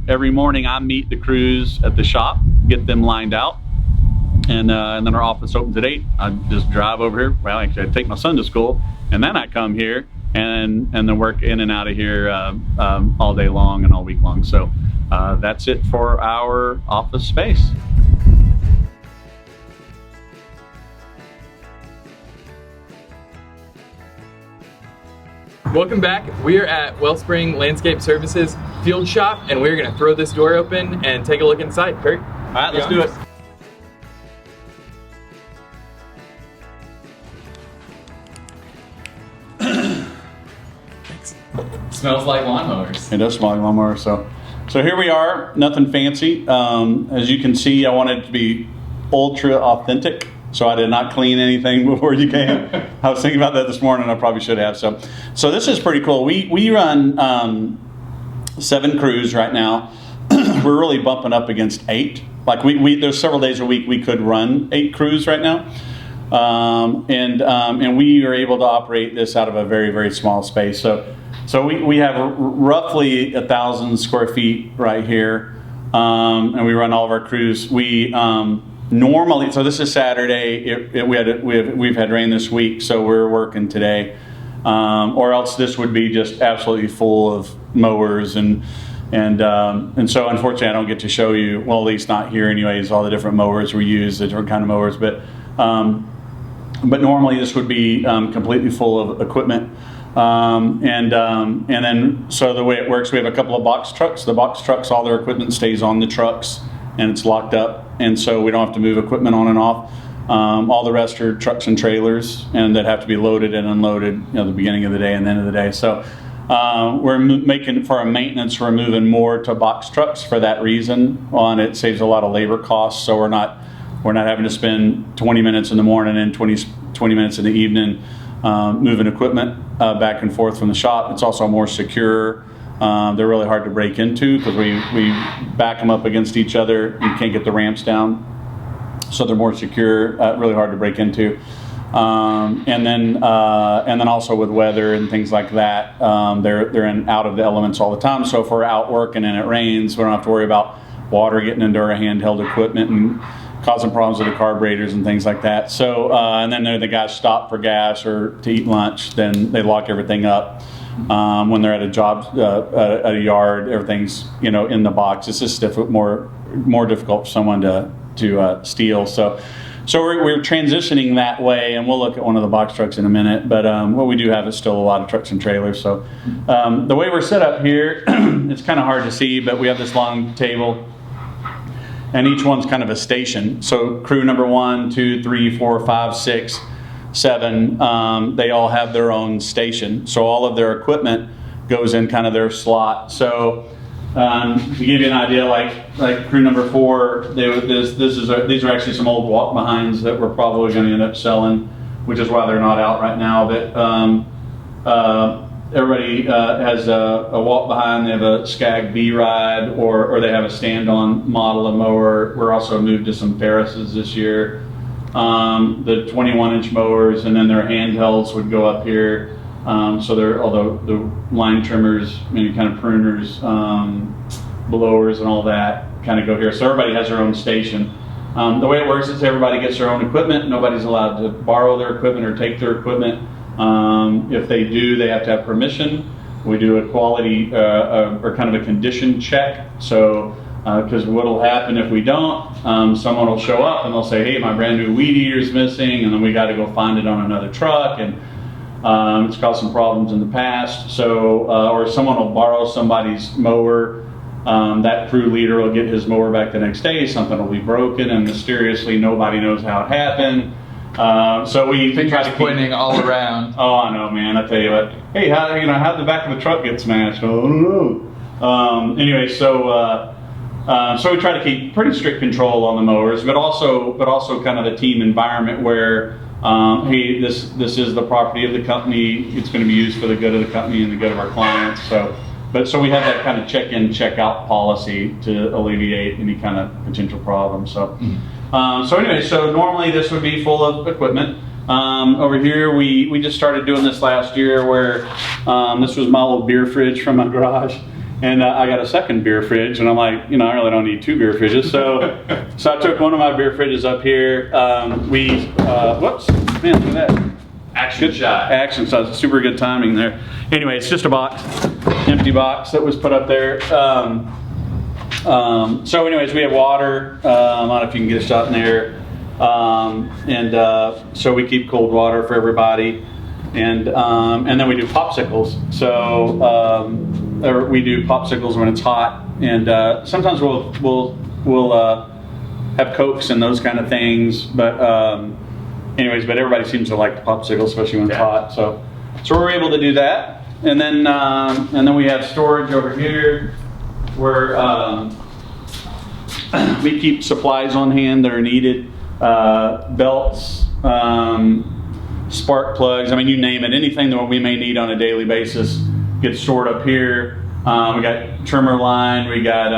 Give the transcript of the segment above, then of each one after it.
every morning I meet the crews at the shop, get them lined out, and then our office opens at 8. I just drive over here. Well, actually I take my son to school, and then I come here and then work in and out of here all day long and all week long. So that's it for our office space. Welcome back. We are at Wellspring Landscape Services Field Shop, and we're gonna throw this door open and take a look inside. Kirk? All right, let's do it. Smells like lawnmowers. It does smell like lawnmower. So here we are. Nothing fancy. As you can see, I wanted it to be ultra authentic. So I did not clean anything before you came. I was thinking about that this morning. I probably should have. So this is pretty cool. We run 7 crews right now. We're really bumping up against 8. Like there's several days a week we could run 8 crews right now, and we are able to operate this out of a very, very small space. So we have roughly 1,000 square feet right here, and we run all of our crews. We normally, so this is Saturday. We've had rain this week, so we're working today, or else this would be just absolutely full of mowers and so unfortunately I don't get to show you, well, at least not here anyways, all the different mowers we use, the different kind of mowers, but normally this would be completely full of equipment. And then so the way it works, we have a couple of box trucks. The box trucks, all their equipment stays on the trucks and it's locked up, and so we don't have to move equipment on and off. All the rest are trucks and trailers, and that have to be loaded and unloaded, at the beginning of the day and the end of the day. So we're making, for our maintenance, we're moving more to box trucks for that reason. It saves a lot of labor costs, so we're not having to spend 20 minutes in the morning and 20 minutes in the evening moving equipment back and forth from the shop. It's also more secure. They're really hard to break into because we back them up against each other. You can't get the ramps down, so they're more secure. Really hard to break into. And then also with weather and things like that, they're out of the elements all the time. So if we're out working and it rains, we don't have to worry about water getting into our handheld equipment and causing problems with the carburetors and things like that. So and then the guys stop for gas or to eat lunch, then they lock everything up. When they're at a job, at a yard, everything's in the box. It's just more difficult for someone to steal. So we're transitioning that way, and we'll look at one of the box trucks in a minute. But what we do have is still a lot of trucks and trailers. So the way we're set up here, it's kind of hard to see, but we have this long table, and each one's kind of a station. So crew number 1, 2, 3, 4, 5, 6, 7, they all have their own station. So all of their equipment goes in kind of their slot. So to give you an idea, like crew number 4, these are actually some old walk behinds that we're probably going to end up selling, which is why they're not out right now. But everybody has a walk behind. They have a Skag B ride, or they have a stand-on model of mower. We're also moved to some Ferrises this year. The 21-inch mowers, and then their handhelds would go up here. So although the line trimmers, kind of pruners, blowers, and all that kind of go here. So everybody has their own station. The way it works is everybody gets their own equipment. Nobody's allowed to borrow their equipment or take their equipment. If they do, they have to have permission. We do a quality or kind of a condition check. So because what will happen if we don't, someone will show up and they'll say, hey, my brand new weed eater is missing, and then we got to go find it on another truck, and it's caused some problems in the past. So or someone will borrow somebody's mower. That crew leader will get his mower back the next day. Something will be broken, and mysteriously nobody knows how it happened. So we try to pointing all around. Oh, I know, man. I tell you what. Hey, how'd the back of the truck get smashed? Oh, I don't know. Anyway, so we try to keep pretty strict control on the mowers, but also kind of the team environment where, hey, this is the property of the company. It's going to be used for the good of the company and the good of our clients. So we have that kind of check-in, check-out policy to alleviate any kind of potential problems. So. So normally this would be full of equipment. Over here, we just started doing this last year, where this was my old beer fridge from my garage, And I got a second beer fridge, and I'm like, you know, I really don't need 2 beer fridges. So I took one of my beer fridges up here. Whoops, man, look at that. Action shot. Action shot, super good timing there. Anyway, it's just a box, empty box that was put up there. So anyways, we have water. I don't know if you can get a shot in there. So we keep cold water for everybody. And then we do popsicles. So we do popsicles when it's hot, and sometimes we'll have Cokes and those kind of things. But anyways, but everybody seems to like the popsicle, especially when it's hot. So we're able to do that. And then we have storage over here where we keep supplies on hand that are needed, belts. Spark plugs, I mean, you name it, anything that we may need on a daily basis gets stored up here. We got trimmer line, we got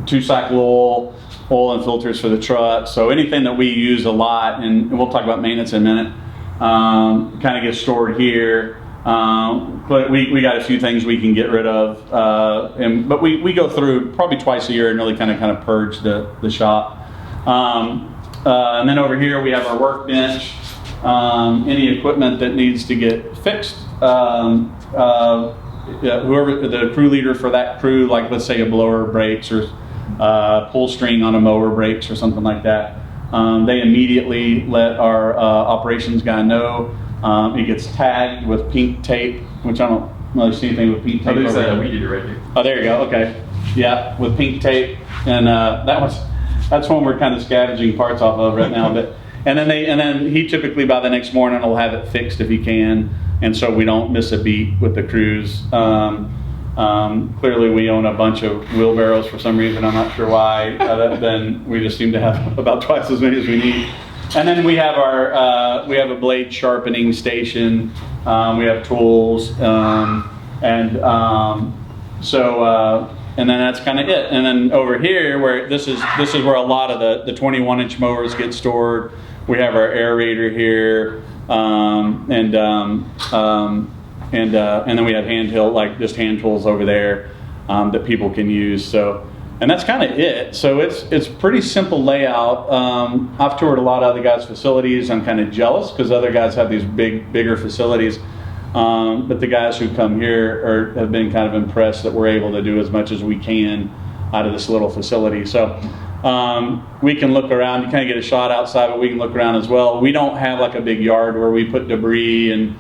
2-cycle oil and filters for the truck. So anything that we use a lot, and we'll talk about maintenance in a minute, kind of gets stored here. But we got a few things we can get rid of, but we go through probably twice a year and really kind of purge the shop. And then over here we have our workbench. Any equipment that needs to get fixed, whoever the crew leader for that crew, like let's say a blower breaks or pull string on a mower breaks or something like that, they immediately let our operations guy know. It gets tagged with pink tape, which I don't really see anything with pink tape. We did it right here. Oh, there you go. Okay, yeah, with pink tape, and that's one we're kind of scavenging parts off of right now. But and then he typically by the next morning will have it fixed if he can, and so we don't miss a beat with the crews. Clearly we own a bunch of wheelbarrows for some reason. I'm not sure why. Then we just seem to have about twice as many as we need. And then we have we have a blade sharpening station. We have tools, and then that's kind of it. And then over here, where this is where a lot of the 21-inch mowers get stored. We have our aerator here, and then we have just hand tools over there that people can use. So, and that's kind of it. So it's pretty simple layout. I've toured a lot of other guys' facilities. I'm kind of jealous because other guys have these bigger facilities. But the guys who come here have been kind of impressed that we're able to do as much as we can out of this little facility. So we can look around. You kind of get a shot outside, but we can look around as well. We don't have like a big yard where we put debris and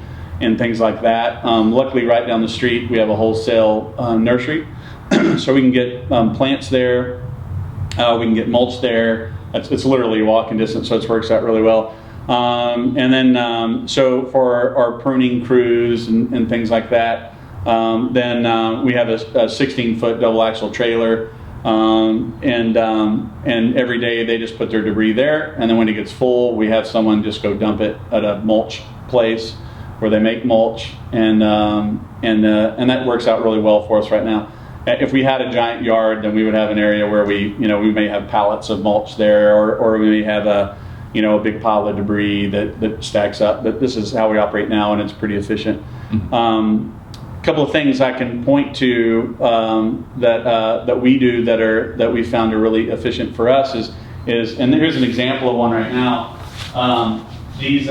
things like that. Luckily, right down the street, we have a wholesale nursery. So we can get plants there. We can get mulch there. It's literally walking distance, so it works out really well. And then, so for our pruning crews and things like that, then we have a 16-foot double axle trailer, and every day they just put their debris there, and then when it gets full, we have someone just go dump it at a mulch place where they make mulch, and that works out really well for us right now. If we had a giant yard, then we would have an area where we may have pallets of mulch there, or we may have a big pile of debris that stacks up. But this is how we operate now, and it's pretty efficient. A couple of things I can point to that we do that we found are really efficient for us is and here's an example of one right now. This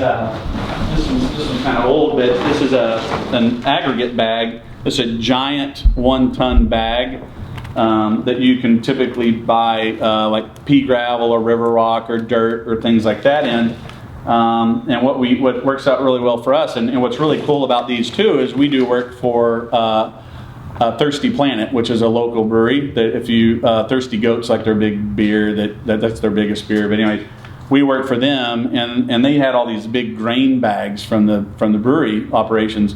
one's kind of old, but this is an aggregate bag. It's a giant 1-ton bag. That you can typically buy like pea gravel or river rock or dirt or things like that in. And what works out really well for us, and what's really cool about these too, is we do work for Thirsty Planet, which is a local brewery. That if you Thirsty Goat's like their big beer, that's their biggest beer. But anyway, we work for them, and they had all these big grain bags from the brewery operations.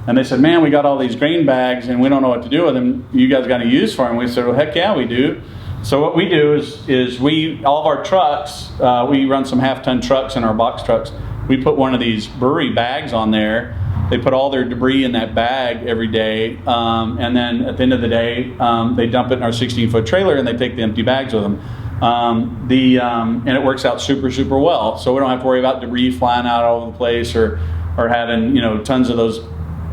And they said, man, we got all these grain bags and we don't know what to do with them. You guys got any use for them? We said, well, heck yeah, we do. So what we do is all of our trucks, we run some half-ton trucks in our box trucks. We put one of these brewery bags on there. They put all their debris in that bag every day. And then at the end of the day, they dump it in our 16-foot trailer and they take the empty bags with them. And it works out super, super well. So we don't have to worry about debris flying out all over the place or having, tons of those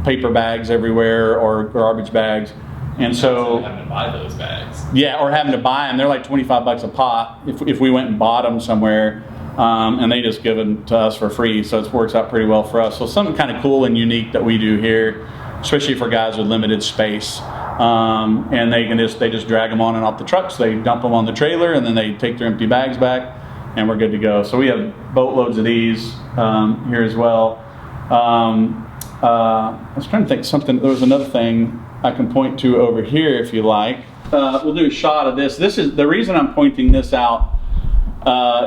paper bags everywhere or garbage bags. And so having to buy those bags. Yeah, or having to buy them. They're like 25 bucks a pop if we went and bought them somewhere, and they just give them to us for free. So it works out pretty well for us. So something kind of cool and unique that we do here, especially for guys with limited space. And they just drag them on and off the trucks. They dump them on the trailer, and then they take their empty bags back, and we're good to go. So we have boatloads of these here as well. I was trying to think something. There was another thing I can point to over here if you like. We'll do a shot of this. This is the reason I'm pointing this out.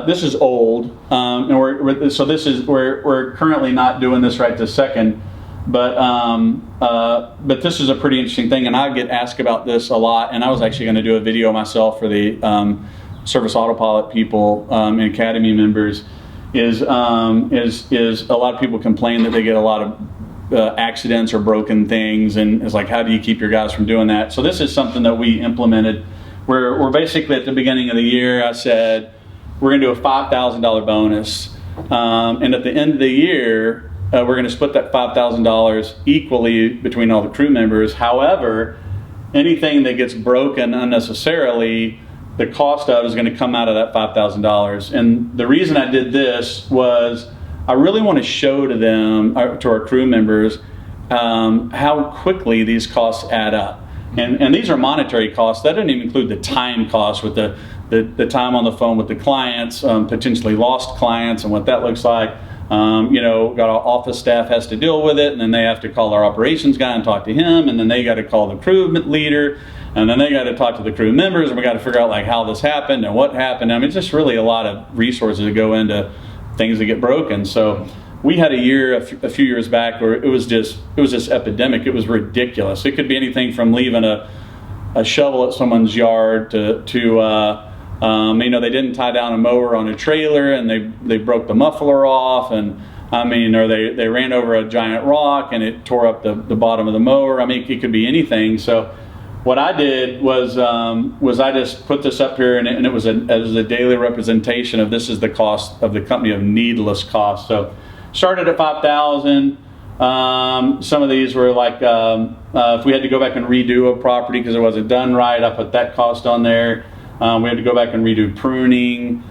This is old, and we're currently not doing this right this second. But this is a pretty interesting thing, and I get asked about this a lot. And I was actually going to do a video myself for the Service Autopilot people and Academy members. Is a lot of people complain that they get a lot of accidents or broken things, and it's like, how do you keep your guys from doing that? So this is something that we implemented. We're basically at the beginning of the year, I said we're going to do a $5,000 bonus, and at the end of the year we're going to split that $5,000 equally between all the crew members. However, anything that gets broken unnecessarily, the cost of is going to come out of that $5,000. And the reason I did this was I really want to show to them, to our crew members, how quickly these costs add up. And these are monetary costs. That doesn't even include the time costs with the time on the phone with the clients, potentially lost clients, and what that looks like. Got our office staff has to deal with it, and then they have to call our operations guy and talk to him, and then they got to call the crew leader, and then they got to talk to the crew members, and we got to figure out like how this happened and what happened. I mean, it's just really a lot of resources that go into things that get broken. So we had a year a few years back where it was just epidemic. It was ridiculous. It could be anything from leaving a shovel at someone's yard to they didn't tie down a mower on a trailer and they broke the muffler off, and or they ran over a giant rock and it tore up the bottom of the mower. I mean, it could be anything. So what I did was I just put this up here, and it was a daily representation of this is the cost of the company of needless costs. So started at $5,000. Some of these were like if we had to go back and redo a property because it wasn't done right, I put that cost on there. We had to go back and redo pruning,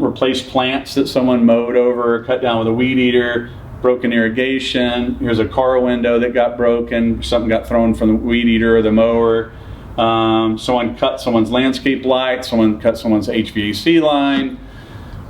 replace plants that someone mowed over, cut down with a weed eater, broken irrigation. Here's a car window that got broken. Something got thrown from the weed eater or the mower. Someone cut someone's landscape light. Someone cut someone's HVAC line,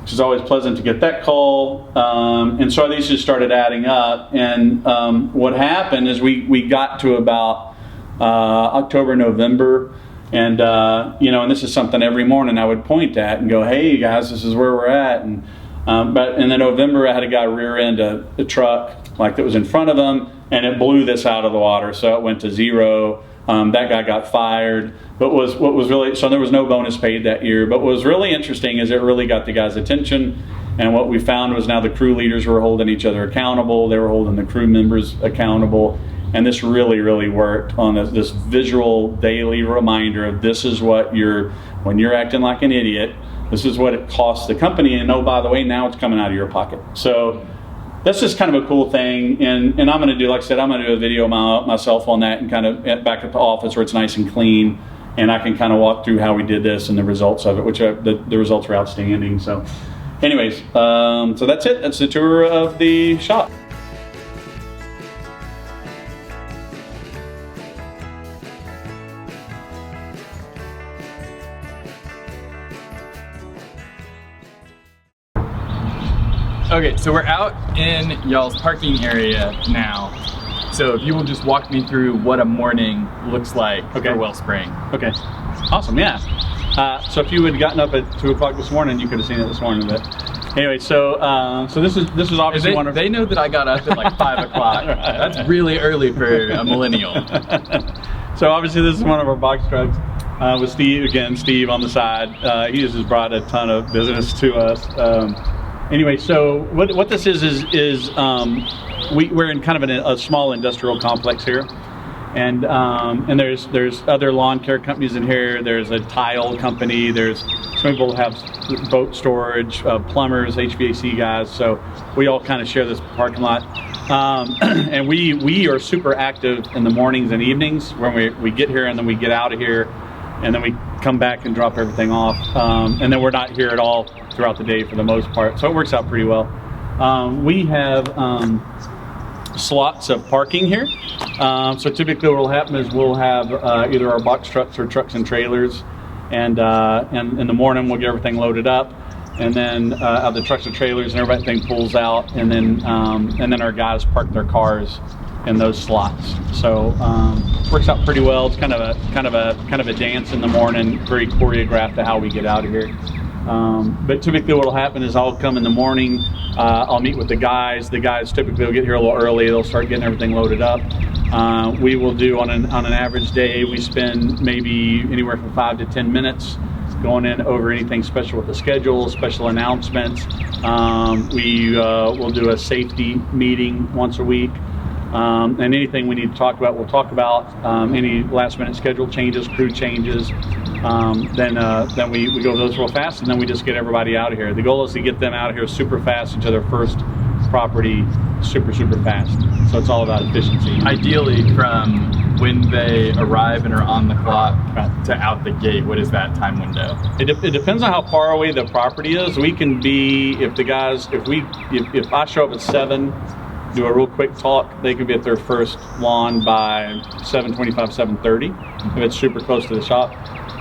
which is always pleasant to get that call. And so these just started adding up. And what happened is we got to about October, November. And and this is something every morning I would point at and go, hey guys, this is where we're at. And but in November, I had a guy rear end a truck like that was in front of him, and it blew this out of the water, so it went to zero. That guy got fired. But what was really, so there was no bonus paid that year. But what was really interesting is it really got the guy's attention, and what we found was now the crew leaders were holding each other accountable. They were holding the crew members accountable, and this really, really worked on this visual daily reminder of this is what when you're acting like an idiot, this is what it costs the company, and oh, by the way, now it's coming out of your pocket. So that's just kind of a cool thing, and I'm going to do, like I said, I'm going to do a video myself on that, and kind of back at the office where it's nice and clean, and I can kind of walk through how we did this and the results of it, which the results are outstanding. So anyways, so that's it. That's the tour of the shop. Okay, so we're out in y'all's parking area now. So if you will just walk me through what a morning looks like for Wellspring. Okay, awesome, yeah. So if you had gotten up at 2 o'clock this morning, you could have seen it this morning. But anyway, so this is obviously one of... They know that I got up at like 5 o'clock. Right. That's really early for a millennial. So obviously this is one of our box trucks with Steve on the side. He has just brought a ton of business to us. Anyway, so what this is we're in kind of a small industrial complex here, and there's other lawn care companies in here. There's a tile company. There's some people have boat storage, plumbers, HVAC guys. So we all kind of share this parking lot. And we are super active in the mornings and evenings when we get here, and then we get out of here, and then we come back and drop everything off. And then we're not here at all throughout the day for the most part. So it works out pretty well. We have slots of parking here. So typically what will happen is we'll have either our box trucks or trucks and trailers, and in the morning we'll get everything loaded up, and then the trucks and trailers and everything pulls out, and then our guys park their cars in those slots. So works out pretty well. It's kind of a dance in the morning, very choreographed to how we get out of here. But typically what will happen is I'll come in the morning, I'll meet with the guys. The guys typically will get here a little early. They'll start getting everything loaded up. We will do on an average day, we spend maybe anywhere from 5 to 10 minutes going in over anything special with the schedule, special announcements. We will do a safety meeting once a week. And anything we need to talk about, we'll talk about. Any last minute schedule changes, crew changes. Then we go those real fast, and then we just get everybody out of here. The goal is to get them out of here super fast into their first property super fast. So it's all about efficiency. Ideally, from when they arrive and are on the clock to out the gate, what is that time window? It depends on how far away the property is. We can be, if I show up at 7, do a real quick talk, they can be at their first lawn by 7:25, 7:30. If it's super close to the shop.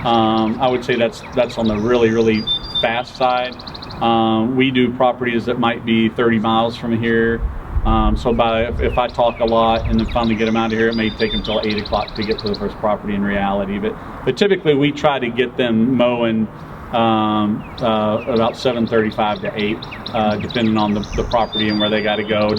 I would say that's on the really fast side. We do properties that might be 30 miles from here. So if I talk a lot and then finally get them out of here, it may take them till 8 o'clock to get to the first property in reality. But typically we try to get them mowing about 7:35 to 8, depending on the property and where they got to go.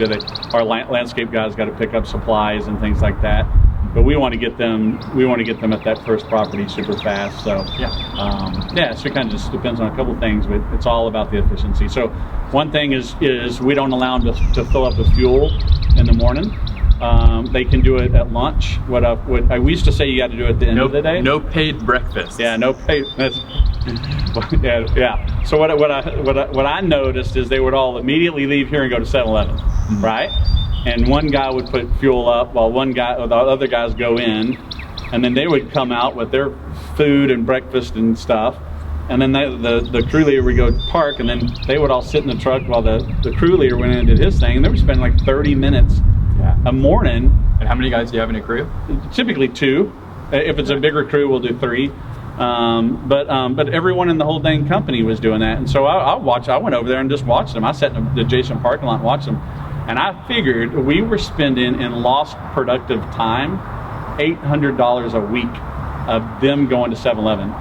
Our landscape guys got to pick up supplies and things like that. But we want to get them at that first property super fast. So so it kind of just depends on a couple things, but it's all about the efficiency. So one thing is we don't allow them to fill up with fuel in the morning. They can do it at lunch. We used to say you got to do it at the end of the day. No paid breakfast. Yeah, no paid. Yeah. So what I noticed is they would all immediately leave here and go to 7-Eleven, right? And one guy would put fuel up while the other guys go in, and then they would come out with their food and breakfast and stuff, and then the crew leader would go park, and then they would all sit in the truck while the crew leader went in and did his thing, and they would spend like 30 minutes a morning. And how many guys do you have in a crew? Typically 2. If it's a bigger crew, we'll do 3. But everyone in the whole dang company was doing that, and so I went over there and just watched them. I sat in the adjacent parking lot and watched them. And I figured we were spending in lost productive time $800 a week of them going to 7-Eleven.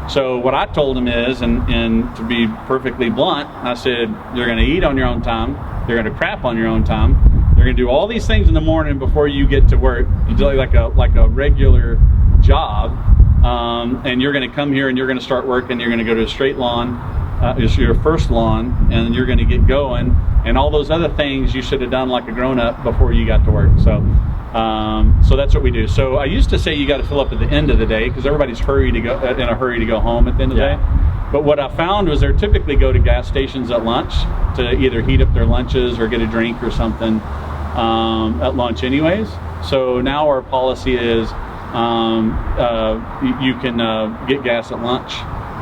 So what I told them is, and to be perfectly blunt, I said, you're going to eat on your own time, you're going to crap on your own time, you're going to do all these things in the morning before you get to work, like a regular job, and you're going to come here and you're going to start working, you're going to go to a straight lawn, it's your first lawn, and you're going to get going, and all those other things you should have done like a grown-up before you got to work. So that's what we do. So I used to say you got to fill up at the end of the day because everybody's in a hurry to go home at the end of the day. But what I found was they typically go to gas stations at lunch to either heat up their lunches or get a drink or something at lunch anyways. So now our policy is you can get gas at lunch.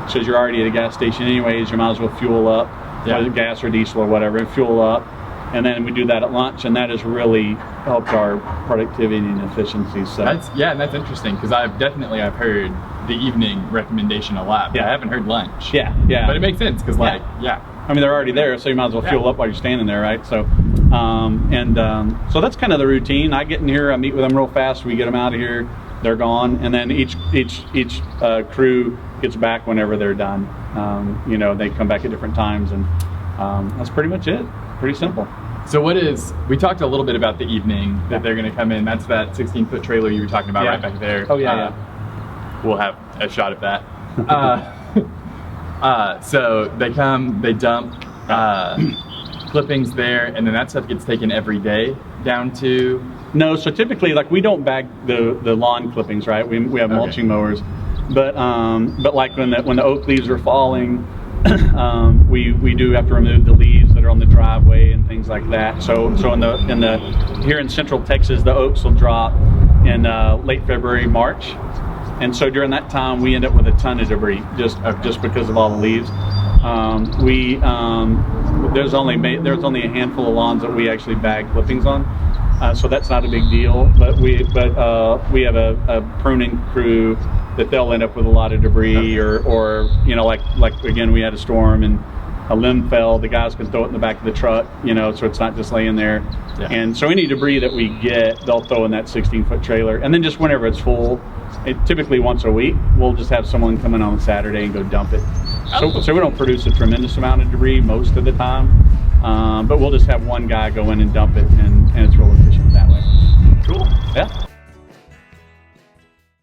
Because you're already at a gas station anyways, you might as well fuel up, whether gas or diesel or whatever, and fuel up. And then we do that at lunch, and that has really helped our productivity and efficiency. So that's interesting because I've heard the evening recommendation a lot, but I haven't heard lunch. Yeah. But it makes sense because I mean, they're already there, so you might as well fuel up while you're standing there, right? So, so that's kind of the routine. I get in here, I meet with them real fast, we get them out of here, they're gone, and then each crew gets back whenever they're done. They come back at different times, and that's pretty much it. Pretty simple. So we talked a little bit about the evening that they're going to come in. That's that 16-foot trailer you were talking about right back there. Oh, yeah. We'll have a shot of that. So they come, they dump clippings there, and then that stuff gets taken every day down to... No, so typically, like, we don't bag the lawn clippings, right? We have mulching mowers. But like when the oak leaves are falling, we do have to remove the leaves that that are on the driveway and things like that. So here in Central Texas, the oaks will drop in late February, March, and so during that time we end up with a ton of debris just because of all the leaves. There's only a handful of lawns that we actually bag clippings on, so that's not a big deal. But we have a pruning crew that they'll end up with a lot of debris, or you know, like again, we had a storm and a limb fell. The guys can throw it in the back of the truck, you know, so it's not just laying there. Yeah. And so any debris that we get, they'll throw in that 16-foot trailer. And then just whenever it's full, typically once a week, we'll just have someone come in on a Saturday and go dump it. So we don't produce a tremendous amount of debris most of the time, but we'll just have one guy go in and dump it, and it's real efficient that way. Cool. Yeah.